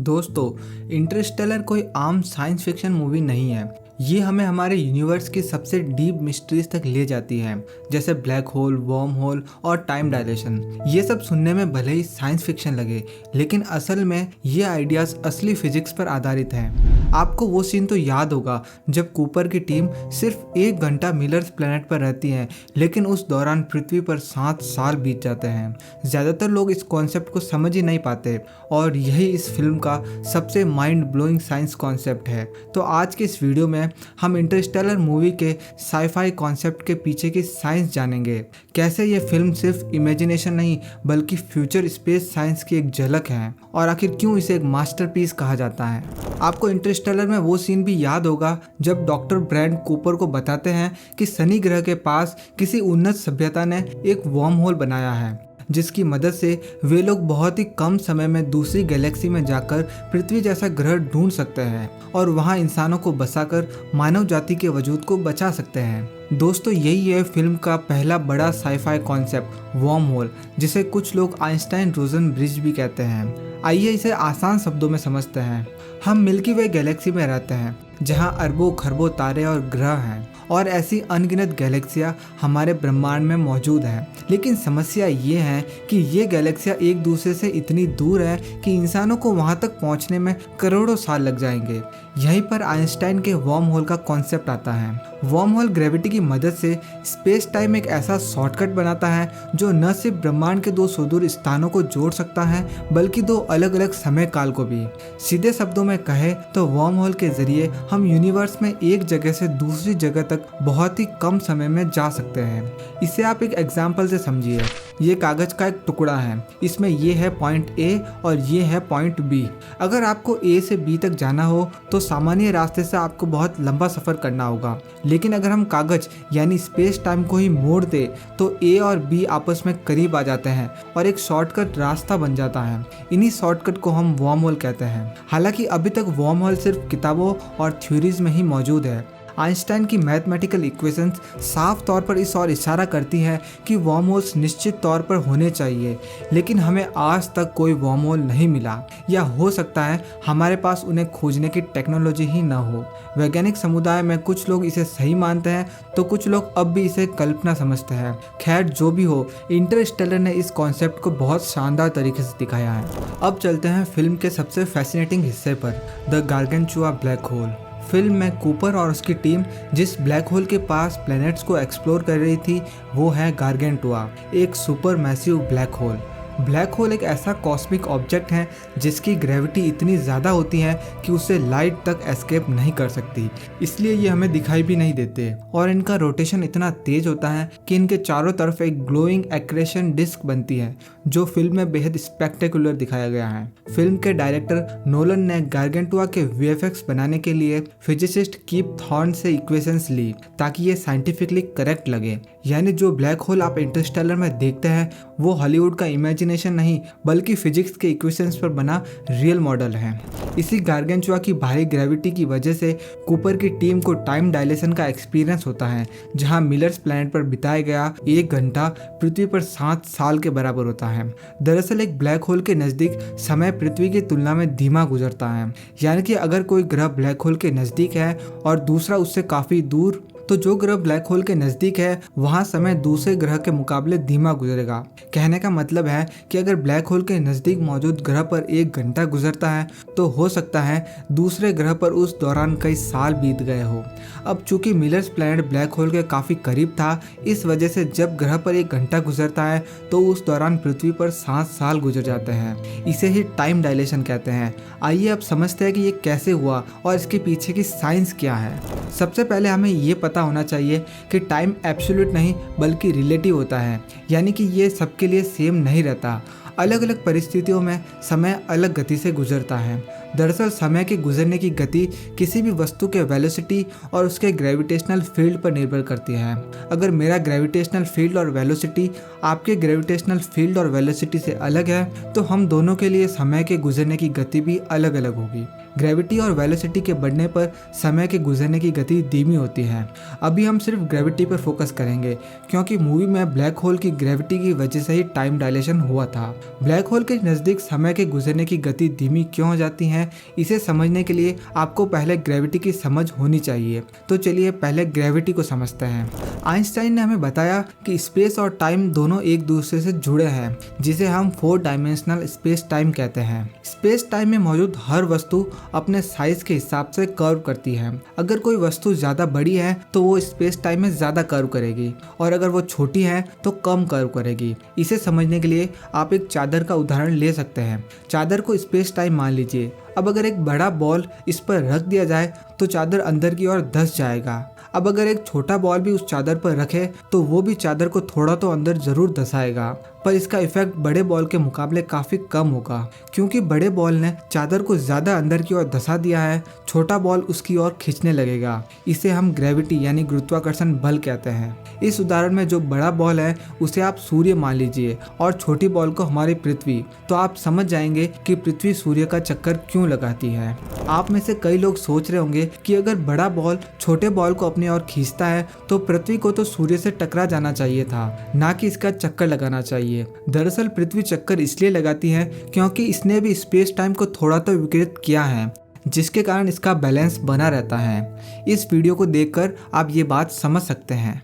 दोस्तों, इंटरस्टेलर कोई आम साइंस फिक्शन मूवी नहीं है। ये हमें हमारे यूनिवर्स की सबसे डीप मिस्ट्रीज तक ले जाती है, जैसे ब्लैक होल, वर्म होल और टाइम डायलेशन। ये सब सुनने में भले ही साइंस फिक्शन लगे, लेकिन असल में ये आइडियाज असली फिजिक्स पर आधारित हैं। आपको वो सीन तो याद होगा जब कूपर की टीम सिर्फ 1 घंटा मिलर्स प्लेनेट पर रहती है, लेकिन उस दौरान पृथ्वी पर 7 साल बीत जाते हैं। ज़्यादातर लोग इस कॉन्सेप्ट को समझ ही नहीं पाते, और यही इस फिल्म का सबसे माइंड ब्लोइंग साइंस कॉन्सेप्ट है। तो आज के इस वीडियो में हम इंटरस्टेलर मूवी के साईफाई कॉन्सेप्ट के पीछे की साइंस जानेंगे। कैसे ये फिल्म सिर्फ इमेजिनेशन नहीं बल्कि फ्यूचर स्पेस साइंस की एक झलक है, और आखिर क्यों इसे एक मास्टरपीस कहा जाता है। आपको इंटरस्टेलर में वो सीन भी याद होगा जब डॉक्टर ब्रैंड कूपर को बताते हैं कि शनि ग्रह के पास किसी उन्नत सभ्यता ने एक वर्म होल बनाया है, जिसकी मदद से वे लोग बहुत ही कम समय में दूसरी गैलेक्सी में जाकर पृथ्वी जैसा ग्रह ढूंढ सकते हैं और वहां इंसानों को बसाकर मानव जाति के वजूद को बचा सकते हैं। दोस्तों, यही है फिल्म का पहला बड़ा साईफाई कॉन्सेप्ट, वर्म होल, जिसे कुछ लोग आइंस्टाइन रोजन ब्रिज भी कहते हैं। आइए इसे आसान शब्दों में समझते हैं। हम मिल्की वे गैलेक्सी में रहते हैं, जहां अरबों खरबों तारे और ग्रह हैं, और ऐसी अनगिनत गैलेक्सियाँ हमारे ब्रह्मांड में मौजूद हैं। लेकिन समस्या ये है कि ये गैलेक्सियाँ एक दूसरे से इतनी दूर है कि इंसानों को वहाँ तक पहुँचने में करोड़ों साल लग जाएंगे। यहीं पर आइंस्टाइन के वर्म होल का कॉन्सेप्ट आता है। वर्म होल ग्रेविटी की मदद से स्पेस टाइम एक ऐसा शॉर्टकट बनाता है जो न सिर्फ ब्रह्मांड के दो सुदूर स्थानों को जोड़ सकता है, बल्कि दो अलग अलग समय काल को भी। सीधे शब्दों में कहे तो वर्म होल के जरिए हम यूनिवर्स में एक जगह से दूसरी जगह तक बहुत ही कम समय में जा सकते हैं। इसे आप एक एग्जाम्पल से समझिए। ये कागज का एक टुकड़ा है, इसमें ये है पॉइंट ए और ये है पॉइंट बी। अगर आपको ए से बी तक जाना हो तो सामान्य रास्ते से आपको बहुत लंबा सफ़र करना होगा, लेकिन अगर हम कागज यानी स्पेस टाइम को ही मोड़ दे तो ए और बी आपस में करीब आ जाते हैं और एक शॉर्टकट रास्ता बन जाता है। इन्हीं शॉर्टकट को हम वर्म होल कहते हैं। हालांकि अभी तक वर्म होल सिर्फ किताबों और थ्योरीज में ही मौजूद है। आइंस्टाइन की मैथमेटिकल इक्वेशंस साफ तौर पर इस ओर इशारा करती हैं कि वर्म होल्स निश्चित तौर पर होने चाहिए, लेकिन हमें आज तक कोई वर्म होल नहीं मिला, या हो सकता है हमारे पास उन्हें खोजने की टेक्नोलॉजी ही न हो। वैज्ञानिक समुदाय में कुछ लोग इसे सही मानते हैं तो कुछ लोग अब भी इसे कल्पना समझते हैं। खैर, जो भी हो, इंटरस्टेलर ने इस कॉन्सेप्ट को बहुत शानदार तरीके से दिखाया है। अब चलते हैं फिल्म के सबसे फैसिनेटिंग हिस्से पर, द गार्गेंचुआ ब्लैक होल। फिल्म में कूपर और उसकी टीम जिस ब्लैक होल के पास प्लैनेट्स को एक्सप्लोर कर रही थी वो है गार्गेंटुआ, एक super massive black hole. Black hole एक ऐसा कॉस्मिक ऑब्जेक्ट है जिसकी ग्रेविटी इतनी ज़्यादा होती है कि उससे लाइट तक एस्केप नहीं कर सकती, इसलिए ये हमें दिखाई भी नहीं देते। और इनका रोटेशन इतना तेज होता है कि इनके चारों तरफ एक ग्लोइंग एक्रेशन डिस्क बनती है, जो फिल्म में बेहद स्पेक्टेकुलर दिखाया गया है। फिल्म के डायरेक्टर नोलन ने गार्गेंटुआ के वीएफएक्स बनाने के लिए फिजिसिस्ट कीप थॉर्न से इक्वेशंस ली ताकि ये साइंटिफिकली करेक्ट लगे। यानी जो ब्लैक होल आप इंटरस्टेलर में देखते हैं वो हॉलीवुड का इमेजिनेशन नहीं बल्कि फिजिक्स के इक्वेशंस पर बना रियल मॉडल है। इसी गार्गेंचुआ की भारी ग्रेविटी की वजह से कूपर की टीम को टाइम डायलेशन का एक्सपीरियंस होता है, जहां मिलर्स प्लैनेट पर बिताया गया 1 घंटा पृथ्वी पर 7 साल के बराबर होता है। दरअसल एक ब्लैक होल के नज़दीक समय पृथ्वी की तुलना में धीमा गुजरता है। यानी कि अगर कोई ग्रह ब्लैक होल के नज़दीक है और दूसरा उससे काफ़ी दूर, तो जो ग्रह ब्लैक होल के नज़दीक है वहाँ समय दूसरे ग्रह के मुकाबले धीमा गुजरेगा। कहने का मतलब है कि अगर ब्लैक होल के नज़दीक मौजूद ग्रह पर 1 घंटा गुजरता है तो हो सकता है दूसरे ग्रह पर उस दौरान कई साल बीत गए हो। अब चूंकि मिलर्स प्लैनेट ब्लैक होल के काफ़ी करीब था, इस वजह से जब ग्रह पर 1 घंटा गुजरता है तो उस दौरान पृथ्वी पर 7 साल गुजर जाते हैं। इसे ही टाइम डायलेशन कहते हैं। आइए अब समझते हैं कि ये कैसे हुआ और इसके पीछे की साइंस क्या है। सबसे पहले हमें ये पता होना चाहिए कि टाइम एब्सोल्यूट नहीं बल्कि रिलेटिव होता है, यानी कि ये सबके लिए सेम नहीं रहता। अलग अलग परिस्थितियों में समय अलग गति से गुजरता है। दरअसल समय के गुजरने की गति किसी भी वस्तु के वेलोसिटी और उसके ग्रेविटेशनल फील्ड पर निर्भर करती है। अगर मेरा ग्रेविटेशनल फील्ड और वेलोसिटी आपके ग्रेविटेशनल फील्ड और वेलोसिटी से अलग है तो हम दोनों के लिए समय के गुजरने की गति भी अलग अलग होगी। ग्रेविटी और वेलोसिटी के बढ़ने पर समय के गुजरने की गति धीमी होती है। अभी हम सिर्फ ग्रेविटी पर फोकस करेंगे क्योंकि मूवी में ब्लैक होल की ग्रेविटी की वजह से ही टाइम डायलेशन हुआ था। ब्लैक होल के नज़दीक समय के गुजरने की गति धीमी क्यों हो जाती है, इसे समझने के लिए आपको पहले ग्रेविटी की समझ होनी चाहिए। तो चलिए पहले ग्रेविटी को समझते हैं। आइंस्टाइन ने हमें बताया कि स्पेस और टाइम दोनों एक दूसरे से जुड़े हैं, जिसे हम 4 डायमेंशनल स्पेस टाइम कहते हैं। स्पेस टाइम में मौजूद हर वस्तु अपने साइज के हिसाब से कर्व करती है। अगर कोई वस्तु ज्यादा बड़ी है तो वो स्पेस टाइम में ज्यादा कर्व करेगी और अगर वो छोटी है तो कम कर्व करेगी। इसे समझने के लिए आप एक चादर का उदाहरण ले सकते हैं। चादर को स्पेस टाइम मान लीजिए। अब अगर एक बड़ा बॉल इस पर रख दिया जाए तो चादर अंदर की ओर धंस जाएगा। अब अगर एक छोटा बॉल भी उस चादर पर रखे तो वो भी चादर को थोड़ा तो अंदर जरूर धंसाएगा, पर इसका इफेक्ट बड़े बॉल के मुकाबले काफी कम होगा क्योंकि बड़े बॉल ने चादर को ज्यादा अंदर की ओर धंसा दिया है। छोटा बॉल उसकी ओर खींचने लगेगा। इसे हम ग्रेविटी यानी गुरुत्वाकर्षण बल कहते हैं। इस उदाहरण में जो बड़ा बॉल है उसे आप सूर्य मान लीजिए और छोटी बॉल को हमारी पृथ्वी, तो आप समझ जाएंगे कि पृथ्वी सूर्य का चक्कर क्यों लगाती है। आप में से कई लोग सोच रहे होंगे कि अगर बड़ा बॉल छोटे बॉल को अपनी ओर खींचता है तो पृथ्वी को तो सूर्य से टकरा जाना चाहिए था, ना कि इसका चक्कर लगाना चाहिए। दरअसल पृथ्वी चक्कर इसलिए लगाती है क्योंकि इसने भी स्पेस टाइम को थोड़ा तो विकृत किया है, जिसके कारण इसका बैलेंस बना रहता है। इस वीडियो को देखकर आप ये बात समझ सकते हैं।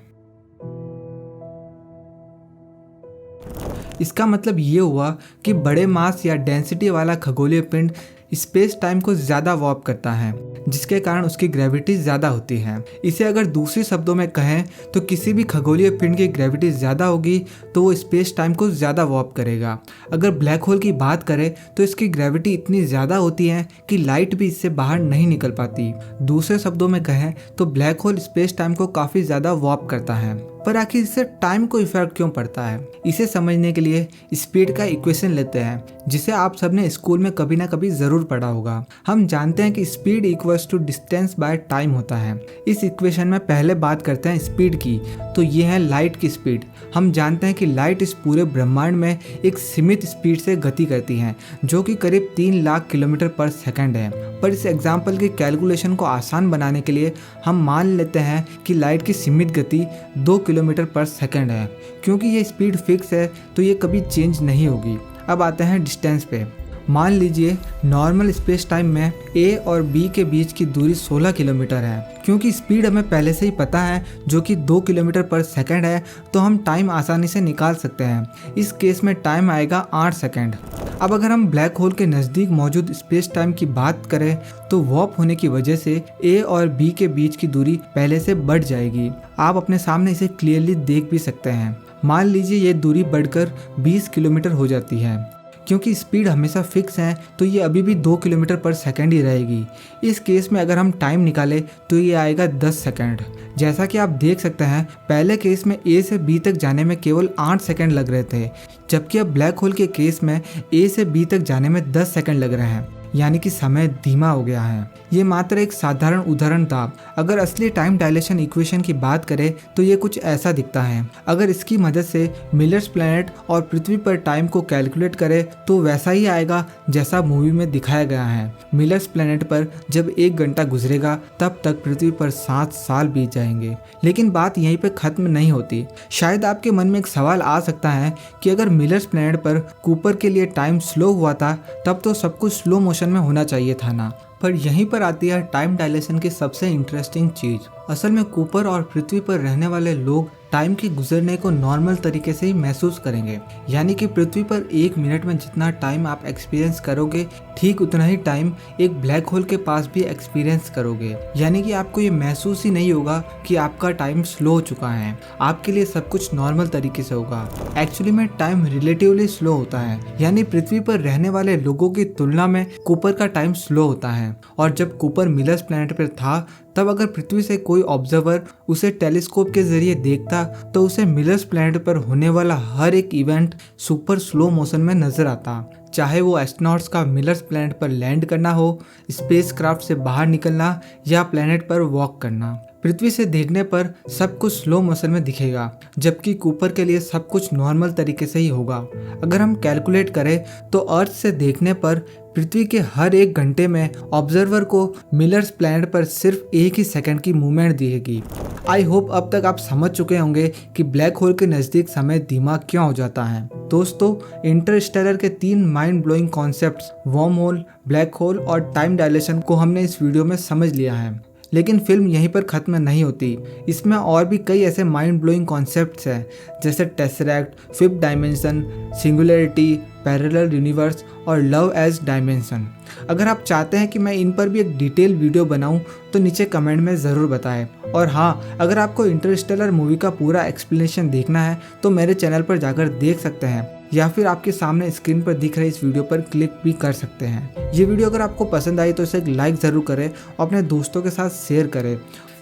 इसका मतलब ये हुआ कि बड़े मास या डेंसिटी वाला खगोलीय पिंड स्पेस टाइम को ज़्यादा वॉर्प करता है, जिसके कारण उसकी ग्रेविटी ज़्यादा होती है। इसे अगर दूसरे शब्दों में कहें तो किसी भी खगोलीय पिंड की ग्रेविटी ज़्यादा होगी तो वो स्पेस टाइम को ज़्यादा वॉर्प करेगा। अगर ब्लैक होल की बात करें तो इसकी ग्रेविटी इतनी ज़्यादा होती है कि लाइट भी इससे बाहर नहीं निकल पाती। दूसरे शब्दों में कहें तो ब्लैक होल स्पेस टाइम को काफ़ी ज़्यादा वॉर्प करता है। पर आखिर इससे टाइम को इफेक्ट क्यों पड़ता है, इसे समझने के लिए स्पीड का इक्वेशन लेते हैं, जिसे आप सबने स्कूल में कभी ना कभी जरूर पढ़ा होगा। हम जानते हैं कि speed equals to distance by time होता है। इस इक्वेशन में पहले बात करते हैं स्पीड की, तो ये है लाइट की स्पीड। हम जानते हैं कि लाइट इस पूरे ब्रह्मांड में एक सीमित स्पीड से गति करती है, जो कि करीब 3 लाख किलोमीटर पर सेकंड है। पर इस एग्जाम्पल की कैलकुलेशन को आसान बनाने के लिए हम मान लेते हैं कि लाइट की सीमित गति 2 किलोमीटर पर सेकंड है। क्योंकि ये स्पीड फिक्स है तो ये कभी चेंज नहीं होगी। अब आते हैं डिस्टेंस पे। मान लीजिए नॉर्मल स्पेस टाइम में ए और बी के बीच की दूरी 16 किलोमीटर है। क्योंकि स्पीड हमें पहले से ही पता है जो कि 2 किलोमीटर पर सेकंड है, तो हम टाइम आसानी से निकाल सकते हैं। इस केस में टाइम आएगा 8 सेकंड। अब अगर हम ब्लैक होल के नज़दीक मौजूद स्पेस टाइम की बात करें तो वॉर्प होने की वजह से ए और बी के बीच की दूरी पहले से बढ़ जाएगी। आप अपने सामने इसे क्लियरली देख भी सकते हैं। मान लीजिए ये दूरी बढ़कर 20 किलोमीटर हो जाती है। क्योंकि स्पीड हमेशा फिक्स है तो ये अभी भी 2 किलोमीटर पर सेकंड ही रहेगी। इस केस में अगर हम टाइम निकालें तो ये आएगा 10 सेकंड। जैसा कि आप देख सकते हैं पहले केस में ए से बी तक जाने में केवल 8 सेकंड लग रहे थे, जबकि अब ब्लैक होल के केस में ए से बी तक जाने में 10 सेकंड लग रहे हैं, यानी कि समय धीमा हो गया है। ये मात्र एक साधारण उदाहरण था। अगर असली टाइम डायलेशन इक्वेशन की बात करें तो ये कुछ ऐसा दिखता है। अगर इसकी मदद से मिलर्स प्लैनेट और पृथ्वी पर टाइम को कैलकुलेट करें तो वैसा ही आएगा जैसा मूवी में दिखाया गया है। मिलर्स प्लैनेट पर जब 1 घंटा गुजरेगा तब तक पृथ्वी पर 7 साल बीत जाएंगे। लेकिन बात यहीं पर खत्म नहीं होती। शायद आपके मन में एक सवाल आ सकता है कि अगर मिलर्स प्लैनेट पर कूपर के लिए टाइम स्लो हुआ था तब तो सब कुछ स्लो मोशन में होना चाहिए था ना। पर यहीं पर आती है टाइम डायलेशन की सबसे इंटरेस्टिंग चीज। असल में कूपर और पृथ्वी पर रहने वाले लोग टाइम के गुजरने को नॉर्मल तरीके से ही महसूस करेंगे। यानी कि पृथ्वी पर 1 मिनट में जितना टाइम आप एक्सपीरियंस करोगे ठीक उतना ही टाइम एक ब्लैक होल के पास भी एक्सपीरियंस करोगे। यानी कि आपको ये महसूस ही नहीं होगा कि आपका टाइम स्लो हो चुका है। आपके लिए सब कुछ नॉर्मल तरीके से होगा। एक्चुअली में टाइम रिलेटिवली स्लो होता है, यानी पृथ्वी पर रहने वाले लोगों की तुलना में कूपर का टाइम स्लो होता है। और जब कूपर मिलर्स प्लैनेट पर था तब अगर पृथ्वी से कोई ऑब्जर्वर उसे टेलीस्कोप के जरिए देखता तो उसे मिलर्स प्लैनेट पर होने वाला हर एक इवेंट सुपर स्लो मोशन में नजर आता। चाहे वो एस्ट्रोनॉट्स का मिलर्स प्लैनेट पर लैंड करना हो, स्पेसक्राफ्ट से बाहर निकलना या प्लैनेट पर वॉक करना। पृथ्वी से देखने पर सब कुछ स्लो मोशन में दिखेगा, जबकि कूपर के लिए सब कुछ नॉर्मल तरीके से ही होगा। अगर हम कैलकुलेट करें तो अर्थ से देखने पर पृथ्वी के हर 1 घंटे में ऑब्जर्वर को मिलर्स प्लैनेट पर सिर्फ 1 ही सेकंड की मूवमेंट दिखेगी। आई होप अब तक आप समझ चुके होंगे कि ब्लैक होल के नज़दीक समय धीमा क्यों हो जाता है। दोस्तों, इंटरस्टेलर के 3 mind blowing concepts worm hole, black hole और टाइम डायलेशन को हमने इस वीडियो में समझ लिया है। लेकिन फिल्म यहीं पर ख़त्म नहीं होती। इसमें और भी कई ऐसे माइंड ब्लोइंग कॉन्सेप्ट्स हैं, जैसे tesseract, fifth dimension, singularity, parallel universe और लव एज डायमेंशन। अगर आप चाहते हैं कि मैं इन पर भी एक डिटेल वीडियो बनाऊं तो नीचे कमेंट में ज़रूर बताएं। और हाँ, अगर आपको इंटरस्टेलर मूवी का पूरा एक्सप्लेनेशन देखना है तो मेरे चैनल पर जाकर देख सकते हैं, या फिर आपके सामने स्क्रीन पर दिख रहे इस वीडियो पर क्लिक भी कर सकते हैं। ये वीडियो अगर आपको पसंद आई तो इसे एक लाइक ज़रूर करें और अपने दोस्तों के साथ शेयर करें।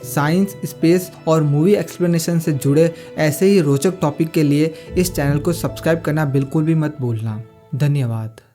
साइंस, स्पेस और मूवी एक्सप्लेनेशन से जुड़े ऐसे ही रोचक टॉपिक के लिए इस चैनल को सब्सक्राइब करना बिल्कुल भी मत भूलना। धन्यवाद।